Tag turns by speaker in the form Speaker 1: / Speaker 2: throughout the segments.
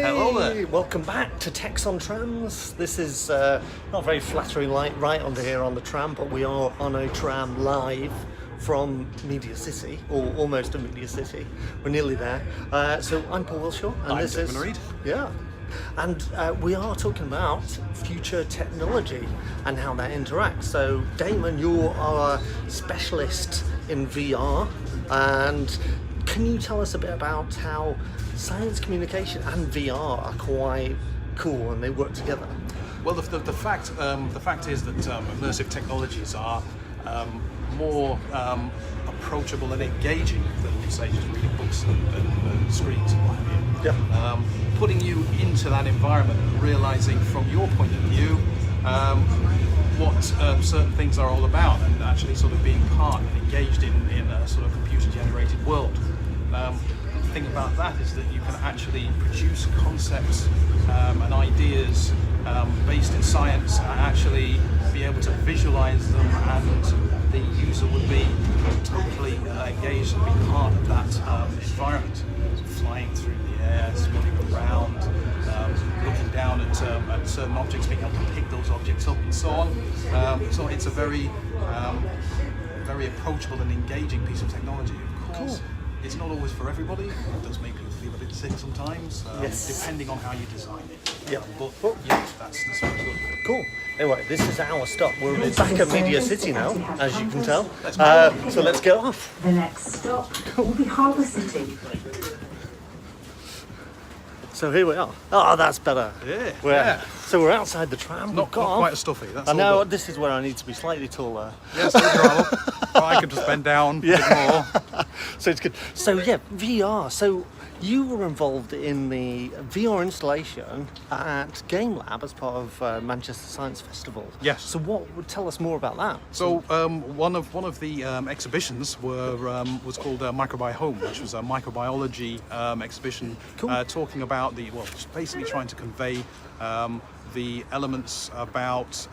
Speaker 1: Hello there.
Speaker 2: Welcome back to Techs on Trams. This is not very flattering light right under here on the tram, but we are on a tram live from Media City, or almost a Media City. We're nearly there. So I'm Paul Wilshaw, and
Speaker 1: I'm
Speaker 2: this is
Speaker 1: Stephen Reed.
Speaker 2: Yeah. And we are talking about future technology and how that interacts. So Damon, you're our specialist in VR, and can you tell us a bit about how science communication and VR are quite cool and they work together?
Speaker 1: Well, the fact is that immersive technologies are more approachable and engaging than, say, just reading books and screens and what have you.
Speaker 2: Yeah.
Speaker 1: Putting you into that environment, realizing from your point of view what certain things are all about, and actually sort of being part and engaged in a sort of computer-generated world. The thing about that is that you can actually produce concepts and ideas based in science and actually be able to visualize them, and the user would be totally engaged and be part of that environment. Flying through the air, spinning around, looking down at certain objects, being able to pick those objects up and so on. So it's a very approachable and engaging piece of technology. Of course, it's not always for everybody. It does make people feel a bit sick sometimes, depending on how you design it.
Speaker 2: Yeah.
Speaker 1: But yeah, that's what it's good.
Speaker 2: Cool. Anyway, this is our stop. We're back at Media City now, as you can tell. So let's get off.
Speaker 3: The next stop will be Harbour City.
Speaker 2: So here we are. Oh, that's better.
Speaker 1: Yeah.
Speaker 2: So we're outside the tram.
Speaker 1: Not quite as stuffy. That's
Speaker 2: I know,
Speaker 1: all good.
Speaker 2: this is where I need to be slightly taller.
Speaker 1: Yes, I could just bend down a bit more.
Speaker 2: So it's good. So yeah, VR. So you were involved in the VR installation at Game Lab as part of Manchester Science Festival.
Speaker 1: Yes.
Speaker 2: So what would tell us more about that?
Speaker 1: So one of the exhibitions was called Microbiome, which was a microbiology exhibition.
Speaker 2: Cool.
Speaker 1: Talking about just basically trying to convey the elements about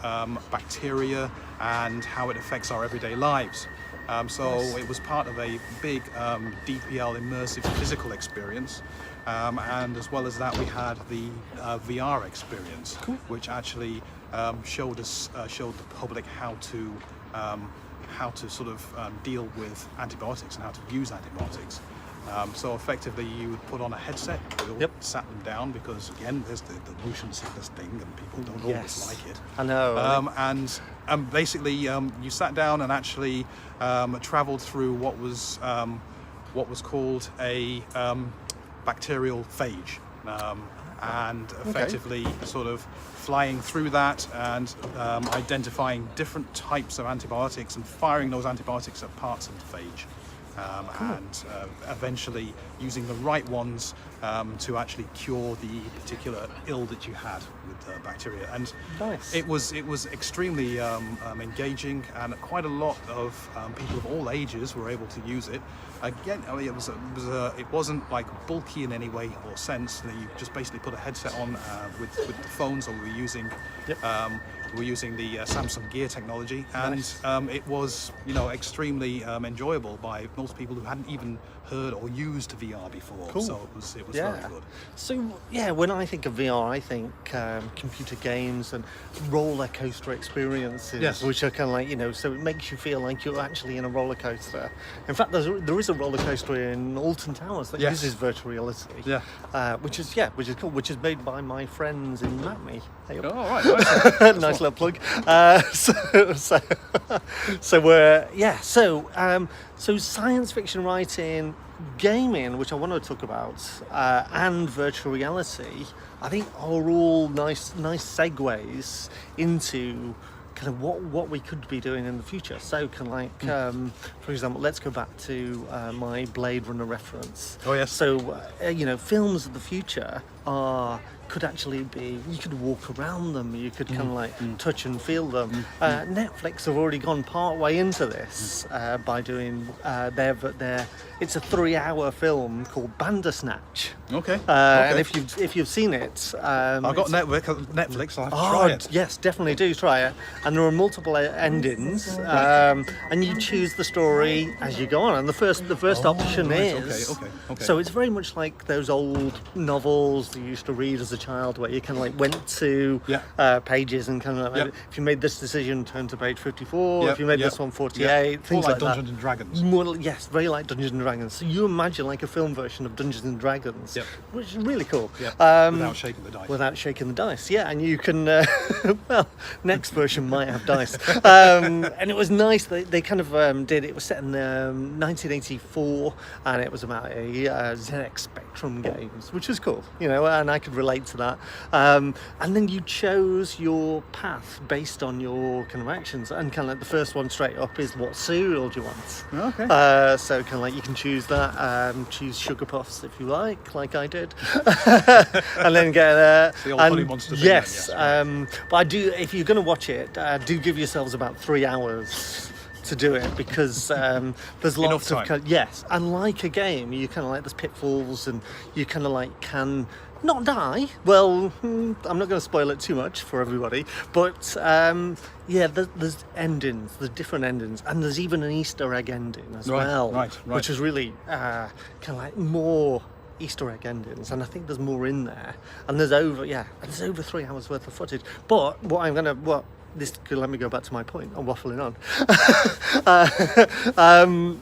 Speaker 1: bacteria and how it affects our everyday lives. So it was part of a big DPL immersive physical experience, and as well as that we had the VR experience, which actually showed the public how to sort of deal with antibiotics and how to use antibiotics. So effectively you would put on a headset, we all sat them down, because again there's the motion sickness thing and people don't always like it.
Speaker 2: I know.
Speaker 1: And basically you sat down and actually travelled through what was called a bacterial phage, and effectively sort of flying through that and identifying different types of antibiotics and firing those antibiotics at parts of the phage. And eventually using the right ones to actually cure the particular ill that you had with bacteria. And
Speaker 2: Nice.
Speaker 1: it was extremely engaging, and quite a lot of people of all ages were able to use it. Again, I mean, it wasn't like bulky in any way or sense. You just basically put a headset on with the phones, or we were using the Samsung Gear technology, and it was extremely enjoyable by most people who hadn't even heard or used VR before.
Speaker 2: Cool.
Speaker 1: So it was very good.
Speaker 2: So yeah, when I think of VR, I think computer games and roller coaster experiences, which are kind of like so it makes you feel like you're actually in a roller coaster. In fact, there is a roller coaster in Alton Towers that uses virtual reality. Which is cool. Which is made by my friends in MAPME. Hey,
Speaker 1: Oh, right. Nice.
Speaker 2: nice little plug. So science fiction writing, gaming, which I want to talk about, and virtual reality, I think are all nice segues into kind of what we could be doing in the future. So for example, let's go back to my Blade Runner reference.
Speaker 1: Oh yes.
Speaker 2: So films of the future could actually be, you could walk around them, you could kind of like touch and feel them. Netflix have already gone part way into this by doing it's a 3-hour film called Bandersnatch.
Speaker 1: Okay.
Speaker 2: And if you've seen it,
Speaker 1: I've got Netflix. I'll have to try it.
Speaker 2: Yes, definitely do try it. And there are multiple endings, and you choose the story as you go on. And the first option is
Speaker 1: Okay.
Speaker 2: So it's very much like those old novels that you used to read as a child, where you kind of like went to pages and kind of like, if you made this decision, turn to page 54. If you made this one 48, things
Speaker 1: like
Speaker 2: that.
Speaker 1: Dungeons and Dragons.
Speaker 2: More, yes, very like Dungeons and Dragons. So you imagine like a film version of Dungeons and Dragons, which is really cool.
Speaker 1: Without shaking the dice.
Speaker 2: Without shaking the dice, and you can. Well, next version might have dice, and it was nice. They kind of did. It was set in 1984, and it was about a ZX Spectrum games, which was cool, and I could relate to that. And then you chose your path based on your kind of actions, and kind of like the first one straight up is what cereal do you want?
Speaker 1: Okay.
Speaker 2: So kind of like you can choose that, choose Sugar Puffs if you like I did, and then get
Speaker 1: the old Honey Monster thing.
Speaker 2: Yes, but I do. If you're going to watch it, do give yourselves about 3 hours to do it, because there's lots of and like a game, you kind of like there's pitfalls, and you kind of like can not die. Well, I'm not going to spoil it too much for everybody, but there's endings, there's different endings, and there's even an Easter egg ending as well, which is really kind of like more Easter egg endings, and I think there's more in there, and there's over 3 hours worth of footage. But let me go back to my point. I'm waffling on.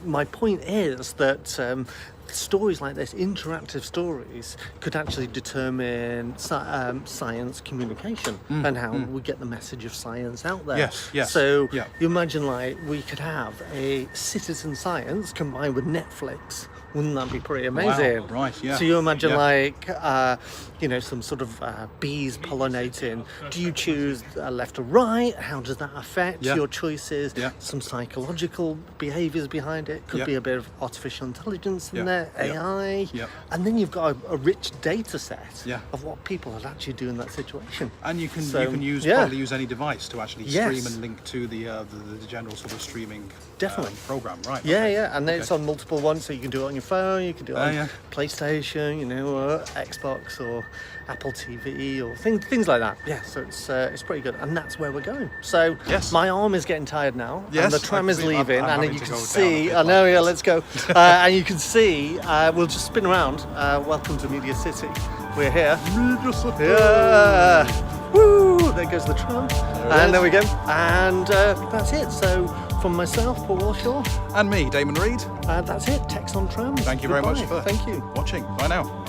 Speaker 2: My point is that stories like this, interactive stories, could actually determine science communication and how we get the message of science out there. So you imagine like we could have a citizen science combined with Netflix. Wouldn't that be pretty amazing?
Speaker 1: Wow.
Speaker 2: So you imagine some sort of bees pollinating. Do you choose left or right? How does that affect your choices? Some psychological behaviours behind it. Could be a bit of artificial intelligence in there, AI. And then you've got a rich data set of what people would actually do in that situation.
Speaker 1: And you can probably use any device to actually stream and link to the general sort of streaming program, right?
Speaker 2: And then it's on multiple ones, so you can do it on your phone, you can do it on PlayStation, or Xbox or Apple TV or things like that. So it's pretty good, and that's where we're going. So my arm is getting tired now, and the tram is leaving, and you can see. I know, let's go. And you can see. We'll just spin around. Welcome to Media City. We're here. Media City. Woo! There goes the tram, and there we go. And that's it. So from myself, Paul Walshaw,
Speaker 1: and me, Damon Reed.
Speaker 2: That's it. Text on Trams.
Speaker 1: Thank you very much for
Speaker 2: Thank you.
Speaker 1: watching. Bye now.